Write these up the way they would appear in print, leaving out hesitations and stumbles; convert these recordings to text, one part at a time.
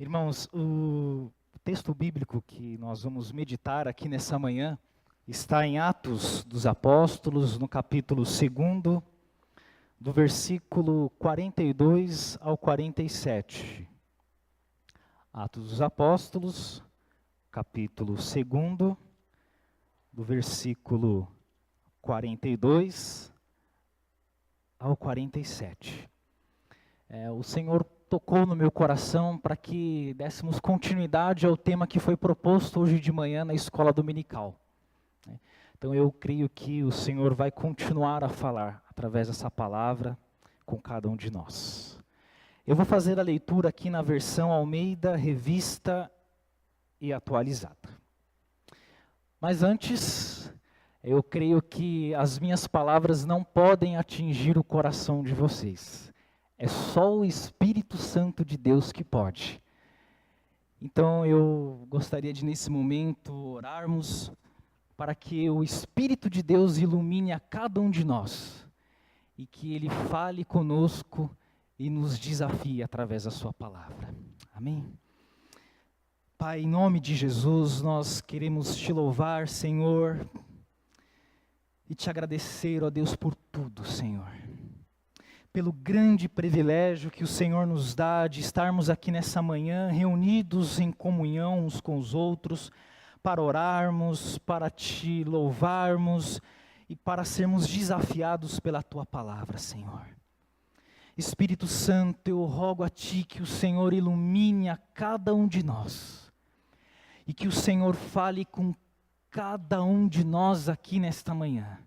Irmãos, o texto bíblico que nós vamos meditar aqui nessa manhã está em Atos dos Apóstolos, no capítulo 2, do versículo 42 ao 47. Atos dos Apóstolos, capítulo 2, do versículo 42 ao 47. O Senhor tocou no meu coração para que dessemos continuidade ao tema que foi proposto hoje de manhã na escola dominical. Então eu creio que o Senhor vai continuar a falar através dessa palavra com cada um de nós. Eu vou fazer a leitura aqui na versão Almeida, Revista e Atualizada. Mas antes, eu creio que as minhas palavras não podem atingir o coração de vocês. É só o Espírito Santo de Deus que pode. Então eu gostaria de, nesse momento, orarmos para que o Espírito de Deus ilumine a cada um de nós e que Ele fale conosco e nos desafie através da sua palavra. Amém? Pai, em nome de Jesus, nós queremos te louvar, Senhor, e te agradecer, ó Deus, por tudo, Senhor. Pelo grande privilégio que o Senhor nos dá de estarmos aqui nessa manhã, reunidos em comunhão uns com os outros, para orarmos, para te louvarmos e para sermos desafiados pela tua palavra, Senhor. Espírito Santo, eu rogo a ti que o Senhor ilumine a cada um de nós e que o Senhor fale com cada um de nós aqui nesta manhã.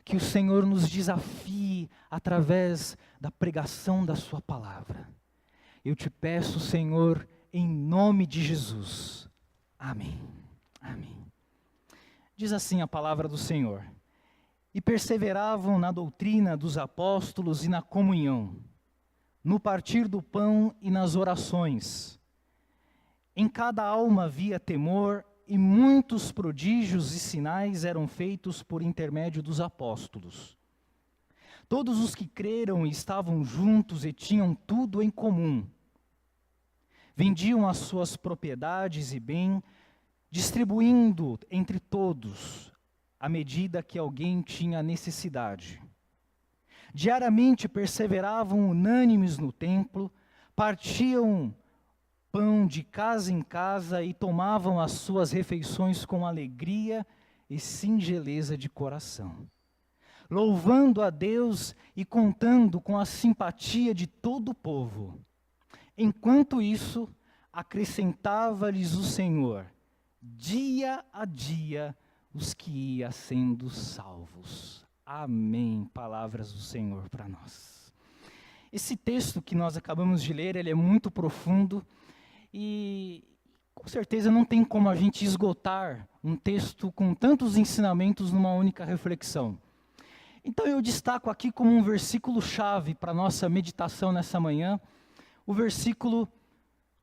Que o Senhor nos desafie através da pregação da sua palavra. Eu te peço, Senhor, em nome de Jesus. Amém. Amém. Diz assim a palavra do Senhor: e perseveravam na doutrina dos apóstolos e na comunhão, no partir do pão e nas orações. Em cada alma havia temor, e muitos prodígios e sinais eram feitos por intermédio dos apóstolos. Todos os que creram estavam juntos e tinham tudo em comum. Vendiam as suas propriedades e bem, distribuindo entre todos, à medida que alguém tinha necessidade. Diariamente perseveravam unânimes no templo, partiam pão de casa em casa e tomavam as suas refeições com alegria e singeleza de coração, louvando a Deus e contando com a simpatia de todo o povo. Enquanto isso, acrescentava-lhes o Senhor, dia a dia, os que iam sendo salvos. Amém. Palavras do Senhor para nós. Esse texto que nós acabamos de ler, ele é muito profundo e com certeza não tem como a gente esgotar um texto com tantos ensinamentos numa única reflexão. Então eu destaco aqui como um versículo-chave para a nossa meditação nessa manhã, o versículo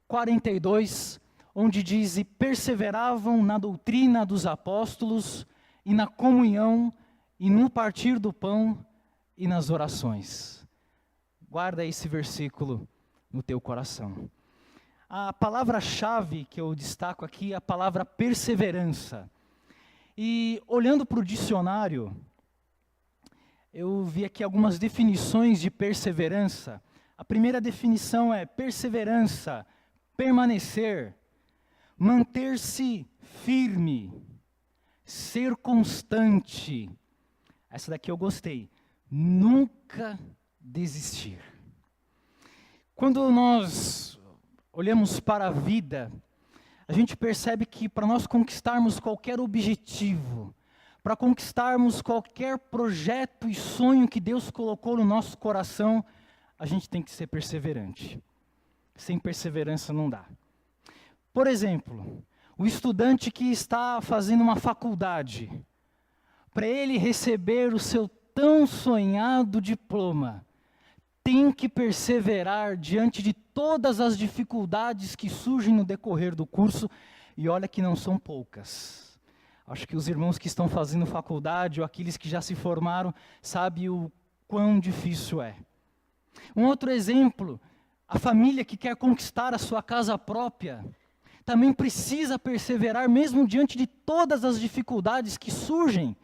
42, onde diz: e perseveravam na doutrina dos apóstolos e na comunhão e no partir do pão e nas orações. Guarda esse versículo no teu coração. A palavra-chave que eu destaco aqui é a palavra perseverança. E olhando para o dicionário, eu vi aqui algumas definições de perseverança. A primeira definição é perseverança, permanecer, manter-se firme, ser constante. Essa daqui eu gostei. Nunca desistir. Quando nós olhamos para a vida, a gente percebe que para nós conquistarmos qualquer objetivo, para conquistarmos qualquer projeto e sonho que Deus colocou no nosso coração, a gente tem que ser perseverante. Sem perseverança não dá. Por exemplo, o estudante que está fazendo uma faculdade, para ele receber o seu tão sonhado diploma, tem que perseverar diante de todas as dificuldades que surgem no decorrer do curso, e olha que não são poucas. Acho que os irmãos que estão fazendo faculdade, ou aqueles que já se formaram, sabem o quão difícil é. Um outro exemplo, A família que quer conquistar a sua casa própria também precisa perseverar, mesmo diante de todas as dificuldades que surgem.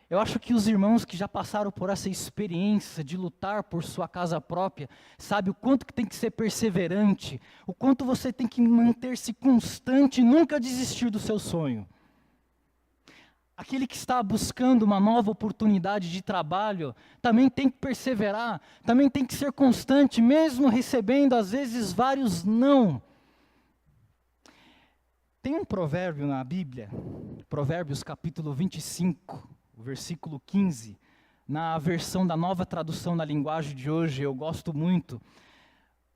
Eu acho que os irmãos que já passaram por essa experiência de lutar por sua casa própria, sabem o quanto que tem que ser perseverante, o quanto você tem que manter-se constante e nunca desistir do seu sonho. Aquele que está buscando uma nova oportunidade de trabalho, também tem que perseverar, também tem que ser constante, mesmo recebendo às vezes vários não. Tem um provérbio na Bíblia, Provérbios capítulo 25, versículo 15, na versão da Nova Tradução da Linguagem de hoje, eu gosto muito.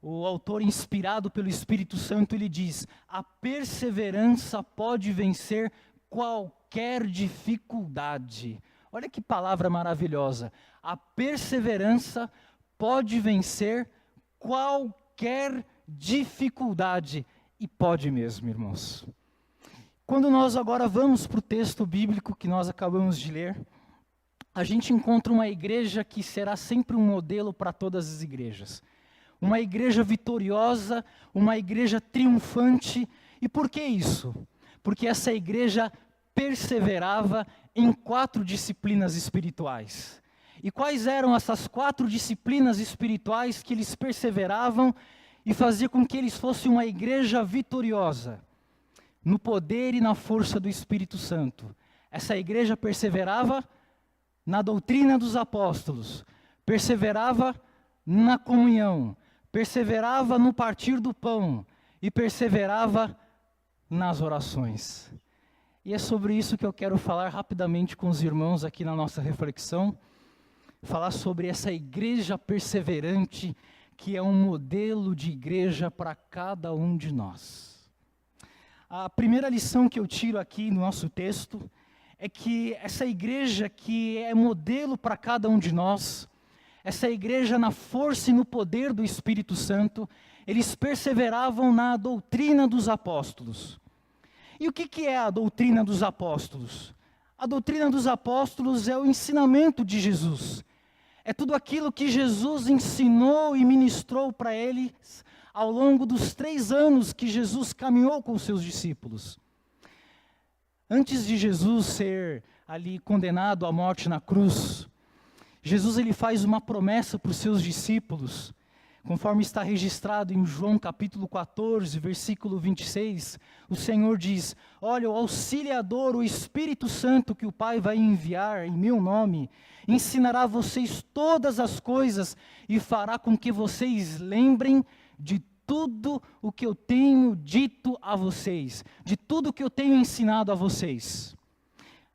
O autor, inspirado pelo Espírito Santo, ele diz: a perseverança pode vencer qualquer dificuldade. Olha que palavra maravilhosa. A perseverança pode vencer qualquer dificuldade. E pode mesmo, irmãos. Quando nós agora vamos para o texto bíblico que nós acabamos de ler, a gente encontra uma igreja que será sempre um modelo para todas as igrejas. Uma igreja vitoriosa, uma igreja triunfante. E por que isso? Porque essa igreja perseverava em 4 disciplinas espirituais. E quais eram essas 4 disciplinas espirituais que eles perseveravam e faziam com que eles fossem uma igreja vitoriosa? No poder e na força do Espírito Santo. Essa igreja perseverava na doutrina dos apóstolos, perseverava na comunhão, perseverava no partir do pão e perseverava nas orações. E é sobre isso que eu quero falar rapidamente com os irmãos aqui na nossa reflexão, falar sobre essa igreja perseverante que é um modelo de igreja para cada um de nós. A primeira lição que eu tiro aqui no nosso texto é que essa igreja que é modelo para cada um de nós, essa igreja na força e no poder do Espírito Santo, eles perseveravam na doutrina dos apóstolos. E o que é a doutrina dos apóstolos? A doutrina dos apóstolos é o ensinamento de Jesus. É tudo aquilo que Jesus ensinou e ministrou para eles ao longo dos 3 anos que Jesus caminhou com os seus discípulos. Antes de Jesus ser ali condenado à morte na cruz, Jesus ele faz uma promessa para os seus discípulos, conforme está registrado em João capítulo 14, versículo 26, o Senhor diz: olha, o Auxiliador, o Espírito Santo que o Pai vai enviar em meu nome, ensinará a vocês todas as coisas e fará com que vocês lembrem de tudo o que eu tenho dito a vocês, de tudo o que eu tenho ensinado a vocês.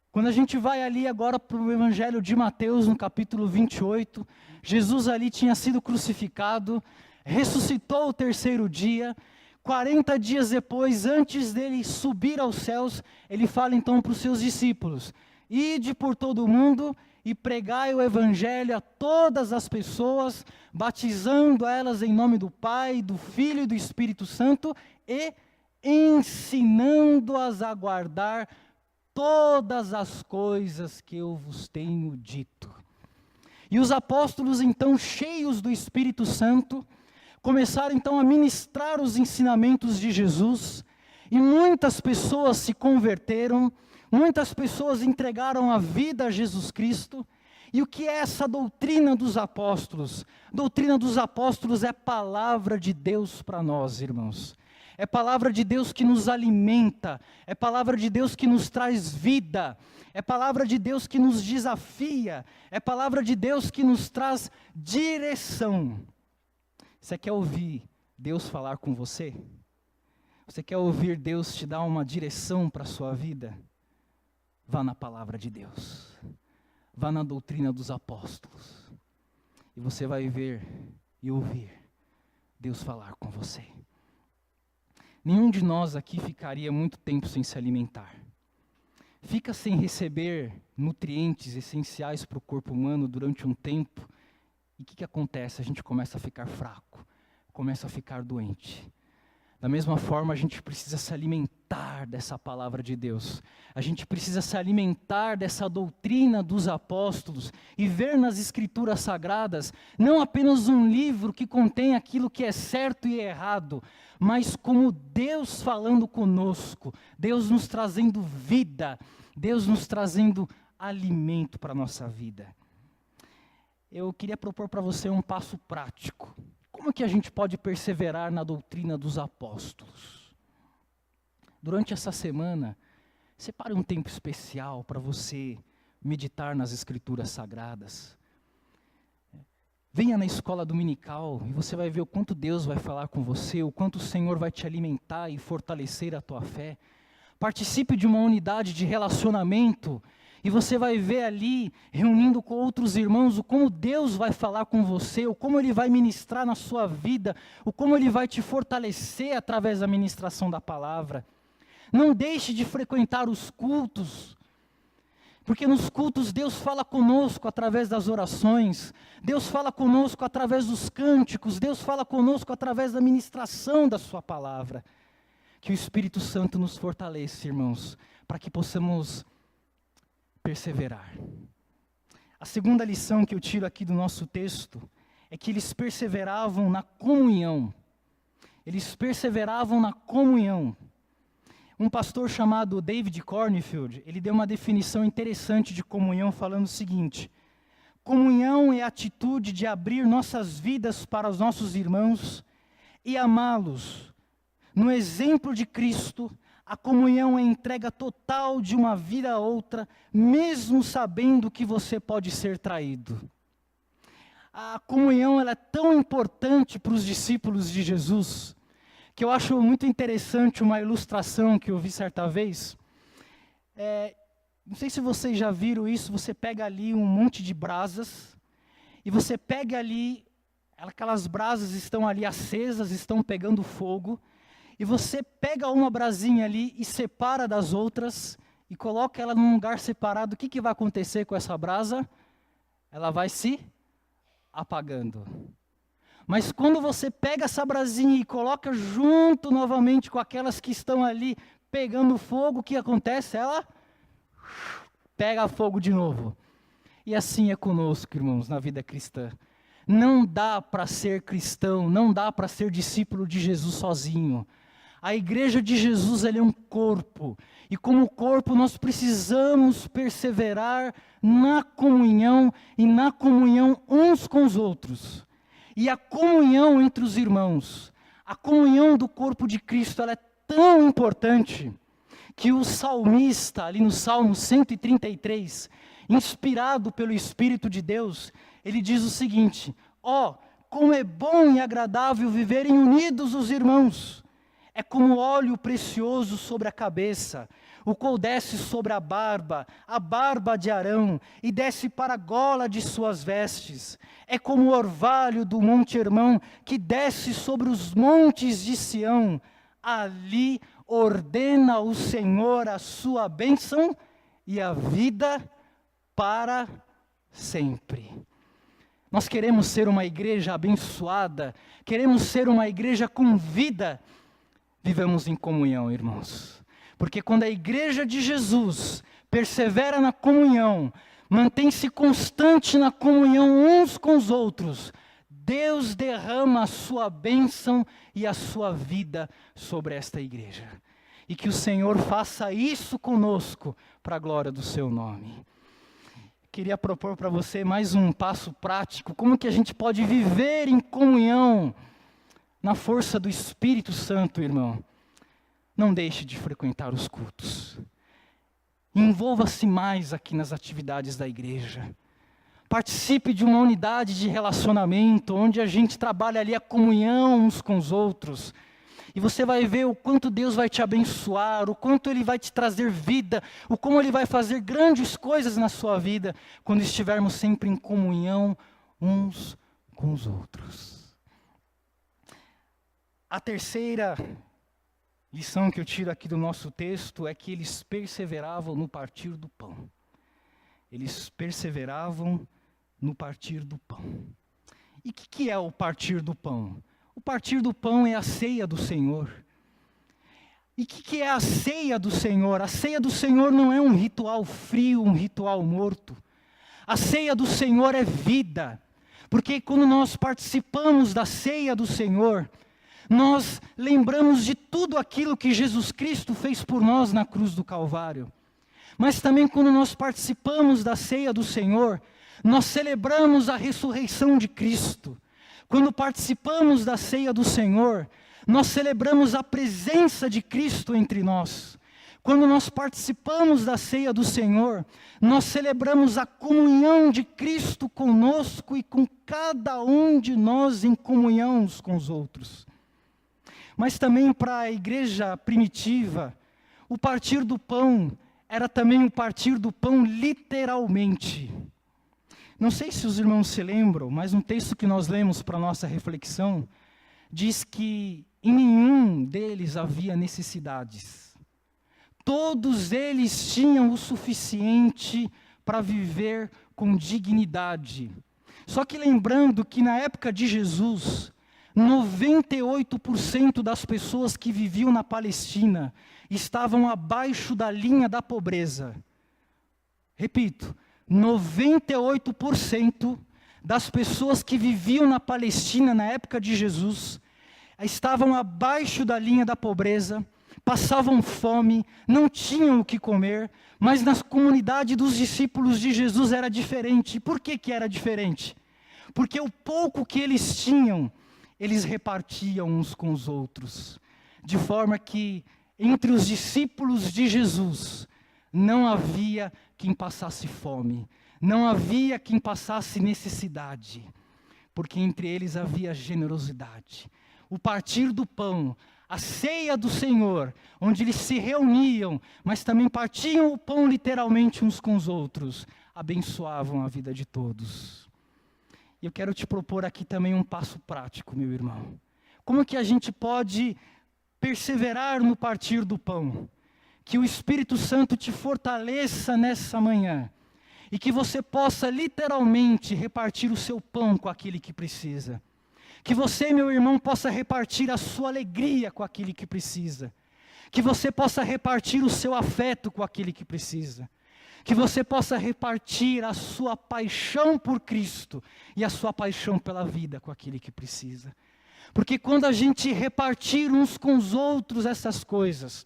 Quando a gente vai ali agora para o Evangelho de Mateus, no capítulo 28, Jesus ali tinha sido crucificado, ressuscitou o 3º dia, 40 dias depois, antes dele subir aos céus, ele fala então para os seus discípulos: ide por todo o mundo e pregai o Evangelho a todas as pessoas, batizando elas em nome do Pai, do Filho e do Espírito Santo, e ensinando-as a guardar todas as coisas que eu vos tenho dito. E os apóstolos, então, cheios do Espírito Santo, começaram então a ministrar os ensinamentos de Jesus, e muitas pessoas se converteram, muitas pessoas entregaram a vida a Jesus Cristo. E o que é essa doutrina dos apóstolos? Doutrina dos apóstolos é palavra de Deus para nós, irmãos. É palavra de Deus que nos alimenta, é palavra de Deus que nos traz vida, é palavra de Deus que nos desafia, é palavra de Deus que nos traz direção. Você quer ouvir Deus falar com você? Você quer ouvir Deus te dar uma direção para a sua vida? Vá na palavra de Deus, vá na doutrina dos apóstolos, e você vai ver e ouvir Deus falar com você. Nenhum de nós aqui ficaria muito tempo sem se alimentar. Fica sem receber nutrientes essenciais para o corpo humano durante um tempo, e o que acontece? A gente começa a ficar fraco, começa a ficar doente. Da mesma forma, a gente precisa se alimentar dessa palavra de Deus. A gente precisa se alimentar dessa doutrina dos apóstolos e ver nas Escrituras Sagradas não apenas um livro que contém aquilo que é certo e errado, mas como Deus falando conosco, Deus nos trazendo vida, Deus nos trazendo alimento para a nossa vida. Eu queria propor para você um passo prático. Como que a gente pode perseverar na doutrina dos apóstolos? Durante essa semana, separe um tempo especial para você meditar nas Escrituras Sagradas. Venha na escola dominical e você vai ver o quanto Deus vai falar com você, o quanto o Senhor vai te alimentar e fortalecer a tua fé. Participe de uma unidade de relacionamento e você vai ver ali, reunindo com outros irmãos, o como Deus vai falar com você, o como Ele vai ministrar na sua vida, o como Ele vai te fortalecer através da ministração da palavra. Não deixe de frequentar os cultos, porque nos cultos Deus fala conosco através das orações, Deus fala conosco através dos cânticos, Deus fala conosco através da ministração da sua palavra. Que o Espírito Santo nos fortaleça, irmãos, para que possamos perseverar. A segunda lição que eu tiro aqui do nosso texto é que eles perseveravam na comunhão. Eles perseveravam na comunhão. Um pastor chamado David Cornfield, ele deu uma definição interessante de comunhão, falando o seguinte: comunhão é a atitude de abrir nossas vidas para os nossos irmãos e amá-los. No exemplo de Cristo, a comunhão é a entrega total de uma vida a outra, mesmo sabendo que você pode ser traído. A comunhão ela é tão importante para os discípulos de Jesus, que eu acho muito interessante uma ilustração que eu vi certa vez. Não sei se vocês já viram isso, você pega ali um monte de brasas, e você pega ali, aquelas brasas estão ali acesas, estão pegando fogo, e você pega uma brasinha ali e separa das outras, e coloca ela num lugar separado. O que vai acontecer com essa brasa? Ela vai se apagando. Mas quando você pega essa brasinha e coloca junto novamente com aquelas que estão ali pegando fogo, o que acontece? Ela pega fogo de novo. E assim é conosco, irmãos, na vida cristã. Não dá para ser cristão, não dá para ser discípulo de Jesus sozinho. A igreja de Jesus ela é um corpo, e como corpo nós precisamos perseverar na comunhão e na comunhão uns com os outros. E a comunhão entre os irmãos, a comunhão do corpo de Cristo, ela é tão importante que o salmista, ali no Salmo 133, inspirado pelo Espírito de Deus, ele diz o seguinte: como é bom e agradável viverem unidos os irmãos. É como óleo precioso sobre a cabeça, o qual desce sobre a barba de Arão, e desce para a gola de suas vestes. É como o orvalho do Monte Hermão, que desce sobre os montes de Sião. Ali ordena o Senhor a sua bênção e a vida para sempre. Nós queremos ser uma igreja abençoada, queremos ser uma igreja com vida. Vivamos em comunhão, irmãos. Porque quando a igreja de Jesus persevera na comunhão, mantém-se constante na comunhão uns com os outros, Deus derrama a sua bênção e a sua vida sobre esta igreja. E que o Senhor faça isso conosco, para a glória do seu nome. Queria propor para você mais um passo prático, como que a gente pode viver em comunhão, na força do Espírito Santo, irmão. Não deixe de frequentar os cultos. Envolva-se mais aqui nas atividades da igreja. Participe de uma unidade de relacionamento, onde a gente trabalha ali a comunhão uns com os outros. E você vai ver o quanto Deus vai te abençoar, o quanto Ele vai te trazer vida, o como Ele vai fazer grandes coisas na sua vida, quando estivermos sempre em comunhão uns com os outros. A terceira lição que eu tiro aqui do nosso texto é que eles perseveravam no partir do pão. Eles perseveravam no partir do pão. E o que é o partir do pão? O partir do pão é a ceia do Senhor. E o que é a ceia do Senhor? A ceia do Senhor não é um ritual frio, um ritual morto. A ceia do Senhor é vida. Porque quando nós participamos da ceia do Senhor, nós lembramos de tudo aquilo que Jesus Cristo fez por nós na cruz do Calvário. Mas também quando nós participamos da ceia do Senhor, nós celebramos a ressurreição de Cristo. Quando participamos da ceia do Senhor, nós celebramos a presença de Cristo entre nós. Quando nós participamos da ceia do Senhor, nós celebramos a comunhão de Cristo conosco e com cada um de nós em comunhão uns com os outros. Mas também para a igreja primitiva, o partir do pão era também o partir do pão literalmente. Não sei se os irmãos se lembram, mas no texto que nós lemos para a nossa reflexão, diz que em nenhum deles havia necessidades. Todos eles tinham o suficiente para viver com dignidade. Só que lembrando que na época de Jesus, 98% das pessoas que viviam na Palestina estavam abaixo da linha da pobreza. Repito, 98% das pessoas que viviam na Palestina na época de Jesus estavam abaixo da linha da pobreza, passavam fome, não tinham o que comer, mas na comunidade dos discípulos de Jesus era diferente. Por que era diferente? Porque o pouco que eles tinham, eles repartiam uns com os outros, de forma que entre os discípulos de Jesus não havia quem passasse fome, não havia quem passasse necessidade, porque entre eles havia generosidade. O partir do pão, a ceia do Senhor, onde eles se reuniam, mas também partiam o pão literalmente uns com os outros, abençoavam a vida de todos. E eu quero te propor aqui também um passo prático, meu irmão. Como que a gente pode perseverar no partir do pão? Que o Espírito Santo te fortaleça nessa manhã e que você possa literalmente repartir o seu pão com aquele que precisa. Que você, meu irmão, possa repartir a sua alegria com aquele que precisa. Que você possa repartir o seu afeto com aquele que precisa. Que você possa repartir a sua paixão por Cristo e a sua paixão pela vida com aquele que precisa. Porque quando a gente repartir uns com os outros essas coisas,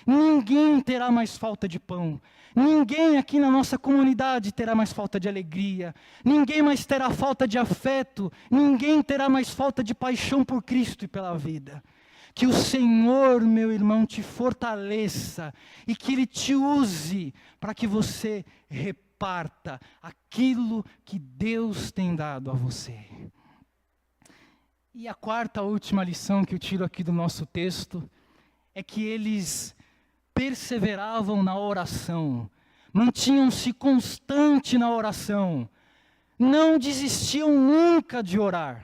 ninguém terá mais falta de pão. Ninguém aqui na nossa comunidade terá mais falta de alegria. Ninguém mais terá falta de afeto. Ninguém terá mais falta de paixão por Cristo e pela vida. Que o Senhor, meu irmão, te fortaleça e que Ele te use para que você reparta aquilo que Deus tem dado a você. E a quarta, última lição que eu tiro aqui do nosso texto é que eles perseveravam na oração, mantinham-se constante na oração, não desistiam nunca de orar.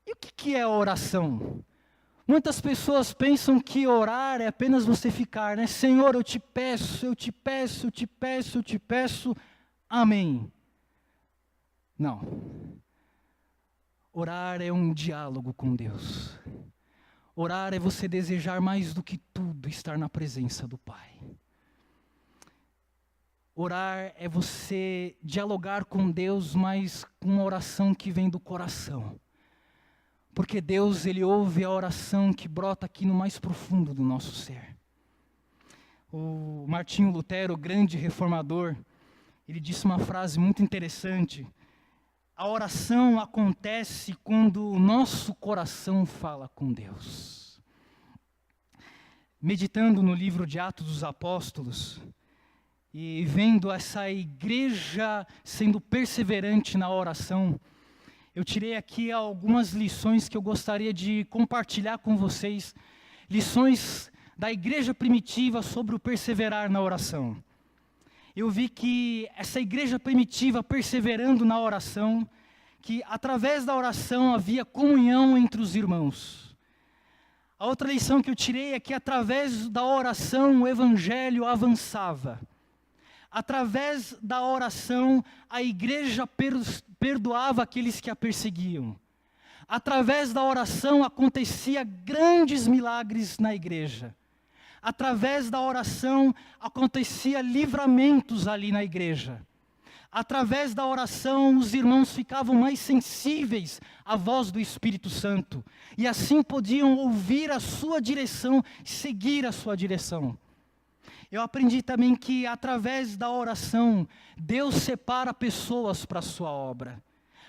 E o que é a oração? Muitas pessoas pensam que orar é apenas você ficar, né? Senhor, eu te peço, eu te peço, eu te peço, eu te peço, amém. Não. Orar é um diálogo com Deus. Orar é você desejar mais do que tudo estar na presença do Pai. Orar é você dialogar com Deus, mas com uma oração que vem do coração. Porque Deus, Ele ouve a oração que brota aqui no mais profundo do nosso ser. O Martinho Lutero, o grande reformador, ele disse uma frase muito interessante. A oração acontece quando o nosso coração fala com Deus. Meditando no livro de Atos dos Apóstolos, e vendo essa igreja sendo perseverante na oração, eu tirei aqui algumas lições que eu gostaria de compartilhar com vocês, lições da igreja primitiva sobre o perseverar na oração. Eu vi que essa igreja primitiva perseverando na oração, que através da oração havia comunhão entre os irmãos. A outra lição que eu tirei é que através da oração o evangelho avançava. Através da oração a igreja perdoava aqueles que a perseguiam. Através da oração acontecia grandes milagres na igreja. Através da oração acontecia livramentos ali na igreja. Através da oração os irmãos ficavam mais sensíveis à voz do Espírito Santo. E assim podiam ouvir a sua direção, seguir a sua direção. Eu aprendi também que através da oração, Deus separa pessoas para a sua obra.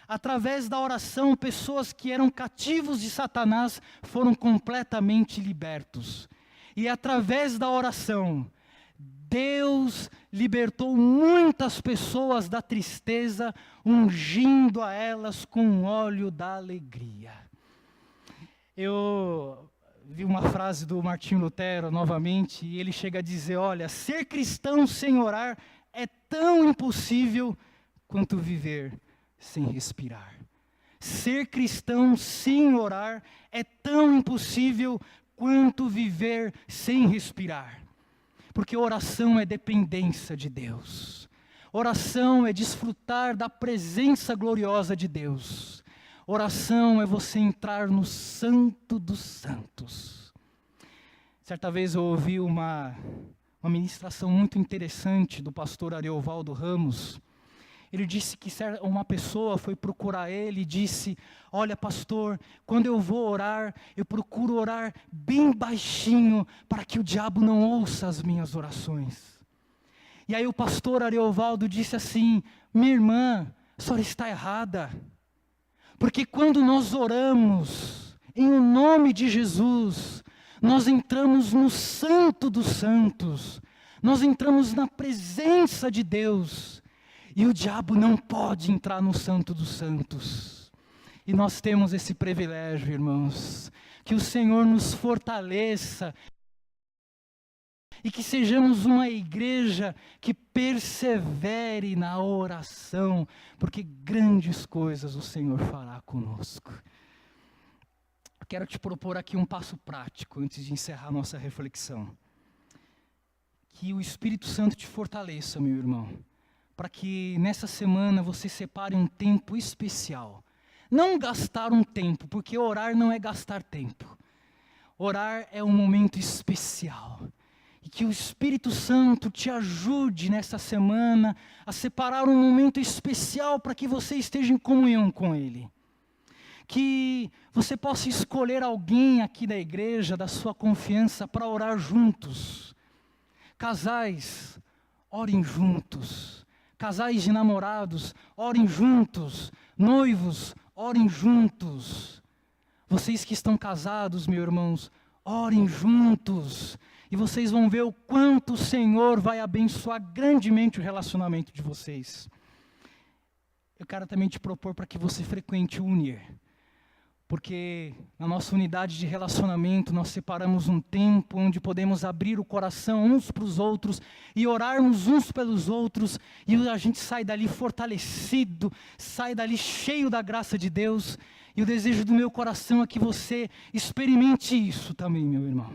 Através da oração, pessoas que eram cativos de Satanás foram completamente libertos. E através da oração, Deus libertou muitas pessoas da tristeza, ungindo a elas com o óleo da alegria. Eu vi uma frase do Martinho Lutero novamente, e ele chega a dizer, olha, ser cristão sem orar é tão impossível quanto viver sem respirar. Ser cristão sem orar é tão impossível quanto viver sem respirar. Porque oração é dependência de Deus. Oração é desfrutar da presença gloriosa de Deus. Oração é você entrar no Santo dos Santos. Certa vez eu ouvi uma ministração muito interessante do pastor Ariovaldo Ramos. Ele disse que uma pessoa foi procurar ele e disse, olha pastor, quando eu vou orar, eu procuro orar bem baixinho para que o diabo não ouça as minhas orações. E aí o pastor Ariovaldo disse assim, minha irmã, a senhora está errada. Porque quando nós oramos em o nome de Jesus, nós entramos no Santo dos Santos, nós entramos na presença de Deus. E o diabo não pode entrar no Santo dos Santos. E nós temos esse privilégio, irmãos. Que o Senhor nos fortaleça. E que sejamos uma igreja que persevere na oração. Porque grandes coisas o Senhor fará conosco. Quero te propor aqui um passo prático, antes de encerrar nossa reflexão. Que o Espírito Santo te fortaleça, meu irmão. Para que nessa semana você separe um tempo especial. Não gastar um tempo, porque orar não é gastar tempo. Orar é um momento especial. E que o Espírito Santo te ajude nessa semana a separar um momento especial para que você esteja em comunhão com Ele. Que você possa escolher alguém aqui da igreja, da sua confiança, para orar juntos. Casais, orem juntos. Casais de namorados, orem juntos. Noivos, orem juntos. Vocês que estão casados, meus irmãos, orem juntos. E vocês vão ver o quanto o Senhor vai abençoar grandemente o relacionamento de vocês. Eu quero também te propor para que você frequente o Unir. Porque na nossa unidade de relacionamento nós separamos um tempo onde podemos abrir o coração uns para os outros e orarmos uns pelos outros, e a gente sai dali fortalecido, sai dali cheio da graça de Deus. E o desejo do meu coração é que você experimente isso também, meu irmão.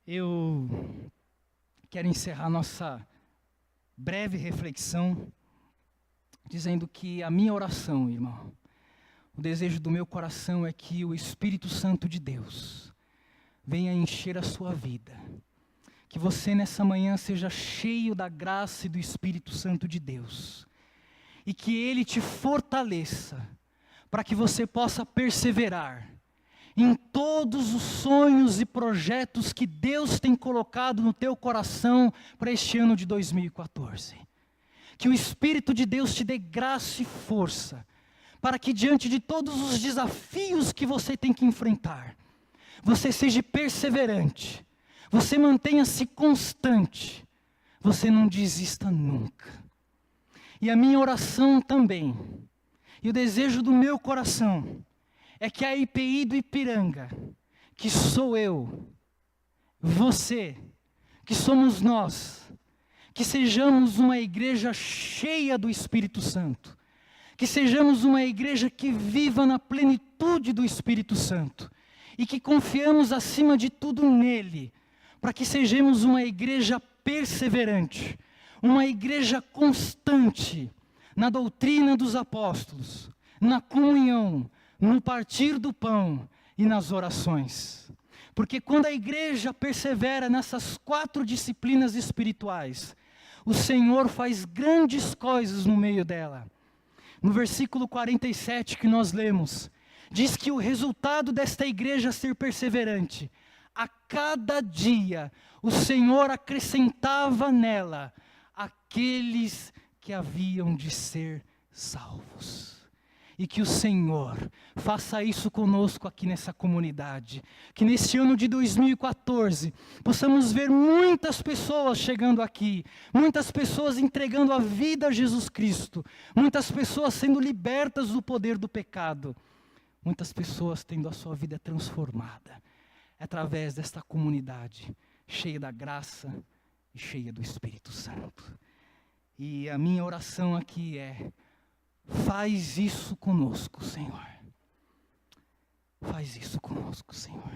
Eu quero encerrar nossa breve reflexão dizendo que a minha oração, irmão, o desejo do meu coração é que o Espírito Santo de Deus venha encher a sua vida. Que você nessa manhã seja cheio da graça e do Espírito Santo de Deus. E que Ele te fortaleça para que você possa perseverar em todos os sonhos e projetos que Deus tem colocado no teu coração para este ano de 2014. Que o Espírito de Deus te dê graça e força para que diante de todos os desafios que você tem que enfrentar, você seja perseverante, você mantenha-se constante, você não desista nunca. E a minha oração também, e o desejo do meu coração, é que a IPI do Ipiranga, que sou eu, você, que somos nós, que sejamos uma igreja cheia do Espírito Santo, que sejamos uma igreja que viva na plenitude do Espírito Santo e que confiamos acima de tudo nele, para que sejamos uma igreja perseverante, uma igreja constante na doutrina dos apóstolos, na comunhão, no partir do pão e nas orações. Porque quando a igreja persevera nessas 4 disciplinas espirituais, o Senhor faz grandes coisas no meio dela. No versículo 47 que nós lemos, diz que o resultado desta igreja ser perseverante, a cada dia o Senhor acrescentava nela aqueles que haviam de ser salvos. E que o Senhor faça isso conosco aqui nessa comunidade. Que neste ano de 2014, possamos ver muitas pessoas chegando aqui. Muitas pessoas entregando a vida a Jesus Cristo. Muitas pessoas sendo libertas do poder do pecado. Muitas pessoas tendo a sua vida transformada. Através desta comunidade, cheia da graça e cheia do Espírito Santo. E a minha oração aqui é: faz isso conosco, Senhor. Faz isso conosco, Senhor.